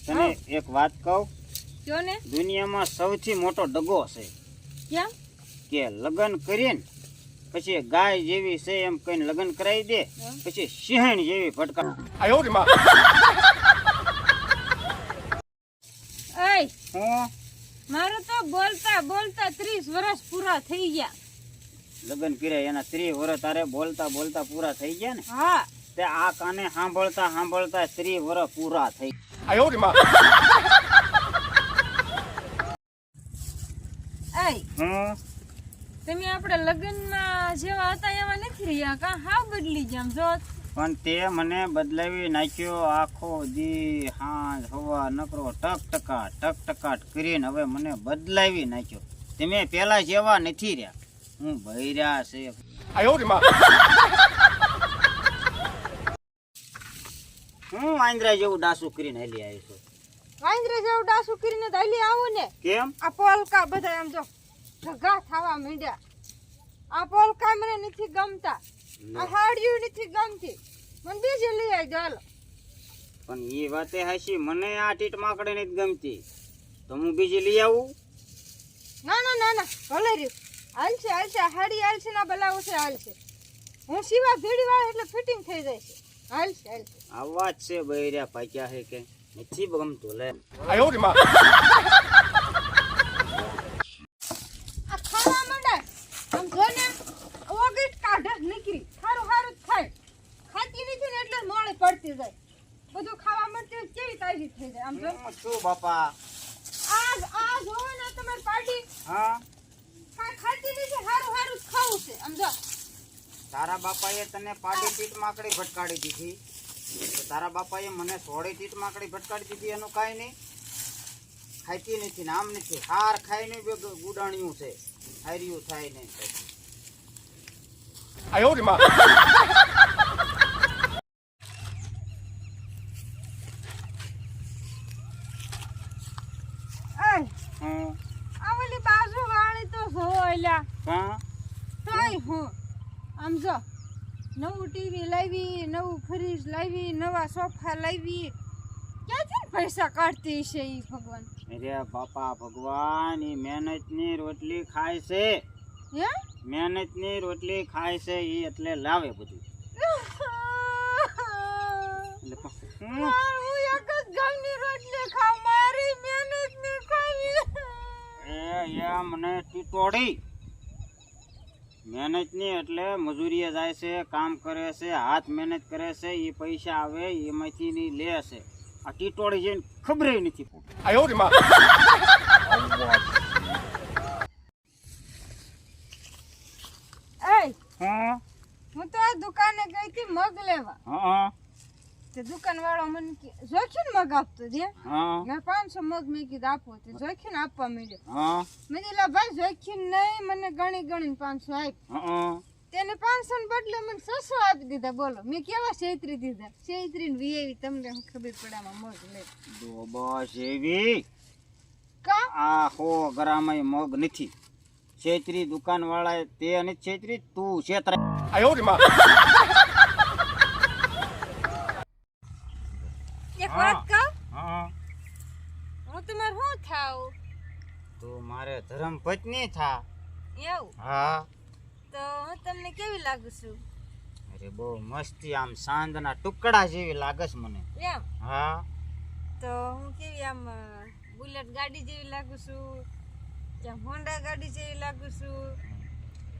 તને એક વાત કહું, કયો ને? દુનિયામાં સૌથી મોટો દગો છે કેમ? કે લગ્ન કરીને પછી ગાય જેવી છે એમ કહીને લગ્ન કરાવી દે, પછી સિંહણ જેવી ભટકા. એય હું મારે તો બોલતા બોલતા 30 વર્ષ પૂરા થઈ ગયા. લગ્ન કર્યા એના 30 વર્ષ તારે બોલતા બોલતા પૂરા થઈ ગયા ને? હા. તે આ કાને સાંભળતા સાંભળતા 30 વર્ષ પૂરા થઈ. એય હું તમે આપણે લગ્નમાં જેવા હતા એવા નથી રહ્યા કા? હાવ બદલી ગયા આમ જો. પણ તે મને બદલાવી નાખ્યો. આખો દી હાંજ હવા નકરો ટકટકાટ કરીને હવે મને બદલાવી નાખ્યો. તમે પેલા જેવા નથી રહ્યા. હું ભૈર્યા છે. હું વાંદરા જેવું ડાસું કરીને હાલી આવી છું. વાંદરા જેવું ડાસુ કરીને દાલી આવું ને. કેમ? આ પોલકા બધા આમ જો ઢગા થવા માંડ્યા. આ પોલકા મને નથી ગમતા, આ હાડિયું નથી ગમતી, મને બીજી લઈ આવી ચાલો. પણ એ વાતે હાશી, મને આ ટીટ માકડે નથી ગમતી, તો હું બીજી લઈ આવું. ના ના ના ના ભલે રહ્યું, હાલશે હાલશે, આ હાડી હાલશે ના બલાવું છે હાલશે. હું સિવા ભીડી વાળા એટલે ફિટિંગ થઈ જાય છે. હાલશે હાલશે. આવા જ છે બૈર્યા પાક્યા છે કે નથી ગમતું. લે આ ખાવા માંડાય આમ જો ને ઓગીટ કાઢ નીકળી. હારું હારું જ ખાય, ખાતી નથી ને એટલે મોડે પડતી જાય. બધું ખાવા માંડતી કેવી તાજી થઈ જાય આમ જો. હું શું બાપા? આ જોવે ને તમારી પાર્ટી હા, કાંઈ ખાતી નથી, હારું હારું જ ખાવું છે આમ જો. તારા બાપાએ તને પાડી ટીટ માકડી ભટકાડી દીધી, તો તારા બાપાએ મને સોળી ટીટ માકડી ભટકાડી દીધી. એનું કાંઈ નહીં, ખાતી નથી ને આમ નથી. હાર ખાઈને ગુડાણ્યું છે, હાર્યું થાય નહીં. હું આ ઓલી બાજુ વાળી તો જો એલા હા તોય હું આમ જો નવું ટીવી લાવી, નવું ફ્રીજ લાવી, નવા સોફા લાવી, ક્યાંથી પૈસા કાઢતી છે ઈ ભગવાન? અરે બાપા ભગવાન, ઈ મહેનતની રોટલી ખાય છે. હે મહેનતની રોટલી ખાય છે ઈ એટલે લાવે બધું. હું એક જ ઘઉંની રોટલી ખાઉં, મારી મહેનત ની ખાવી. મને ટીટોડી મહેનત ની એટલે મજૂરીએ જાય છે, કામ કરે છે, હાથ મહેનત કરે છે, એ પૈસા આવે એમાંથી ની લે છે. આ ટીટોડી જઈને ખબર નથી પડતી. એય હા હું તો આ દુકાને ગઈ હતી મગ લેવા. હા તે દુકાન વાળો મને જોખીને મગ આપતો છે. હા મેં 500 મગ મેં કીધું આપો, તે જોખીને આપવા માંડ્યો. હા મેં કીધું ભાઈ જોખીને નહીં, મને ગણી ગણીને 500 આપ. હા તેને 500 ને બદલે મને 600 આપી દીધા. બોલો મેં કેવા છેતરી દીધા? છેતરીને વીએવી તમને હું ખબર પડે આમાં મગ લે. બસ એવી કા આ 100 ગ્રામ મગ નથી છેતરી. દુકાન વાળા તે નથી છેતરી, તું છેતરા. એક વાત કહું, હા હું તમારે શું થાવ? તું મારે ધર્મ પત્ની થા. એવું હા, તો હું તમને કેવી લાગુ છું? અરે બહુ મસ્તી, આમ સાંજના ટુકડા જેવી લાગસ મને. એમ હા, તો હું કેવી આમ બુલેટ ગાડી જેવી લાગુ છું, કે હોન્ડા ગાડી જેવી લાગુ છું,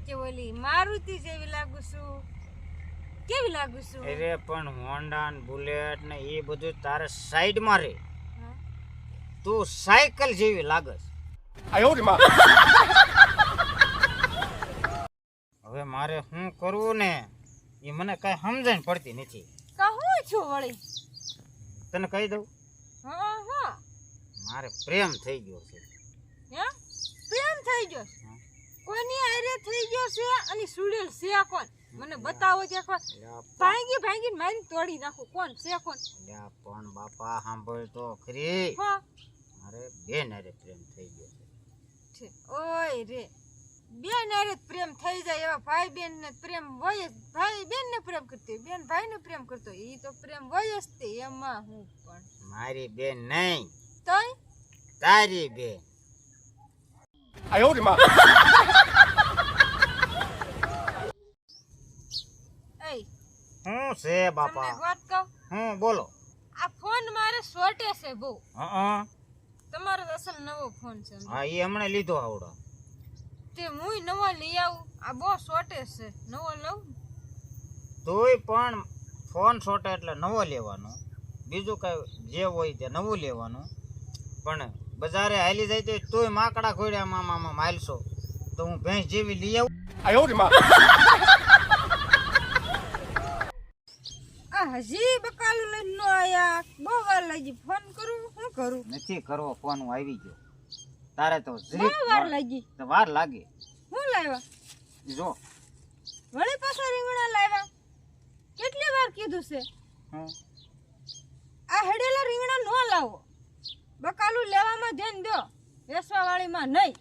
કે ઓલી મારુતિ જેવી લાગુ છું? કેવી લાગુ છું? અરે પણ હોન્ડા ને બુલેટ ને એ બધું તારે સાઈડમાં રે. હા? તું સાયકલ જેવી લાગસ. હવે મારે શું કરવું ને એ મને કઈ સમજણ પડતી નથી. કહું છું વળી. તને કહી દઉં, હા હા મારે પ્રેમ થઈ ગયો છે. હે પ્રેમ થઈ ગયો? કોની હારે થઈ ગયો છે? અને સુડેલ છે કોણ? મને બતાવો કે કોણ? ભાંગી ભાંગી મારી તોડી નાખો. કોણ છે કોણ? પણ બાપા સાંભળ તો ખરી, હા મારે બેન હારે પ્રેમ થઈ ગયો છે. ઓય રે, બેન હારે પ્રેમ થઈ જાય એવા ભાઈ બેન ને પ્રેમ હોય જ. ભાઈ બેન ને પ્રેમ કરતી, બેન ભાઈ ને પ્રેમ કરતો, એ તો પ્રેમ હોય જ તે. એમાં હું પણ મારી બેન નહીં, તોય તારી બેન. એ શું છે બાપા? તમને એક વાત કહું, હું બોલો. આ ફોન મારે શોર્ટે છે બહુ. હા તમારો અસલ નવો ફોન છે હા, એ હમણે લીધો આવડો. તે હું નવો લઈ આવું. આ બહુ શોર્ટે છે, નવો લઉં. તોય પણ ફોન છોટે એટલે નવો લેવાનો, બીજું કઈ જે હોય તે નવું લેવાનું. પણ બજારે હાલી જાય તો તોય માકડા ખોડ્યા મામા હાલશો તો હું ભેંસ જેવી લઈ આવું. આ હજી બકાલું લઈને નો આયા, બહુ વાર લાગી. ફોન કરું, શું કરું? નથી કરવો ફોન, હું આવી ગયો. તારે તો બહુ જરીક વાર લાગી. તો વાર લાગે. હું લાવ્યા? જો વળી પાછા રીંગણા લાવ્યા. કેટલી વાર કીધું છે હું આ હેડેલા રીંગણા નો લાવો. બકાલું લેવામાં ધ્યાન દો, વેચવા વાળીમાં નહીં.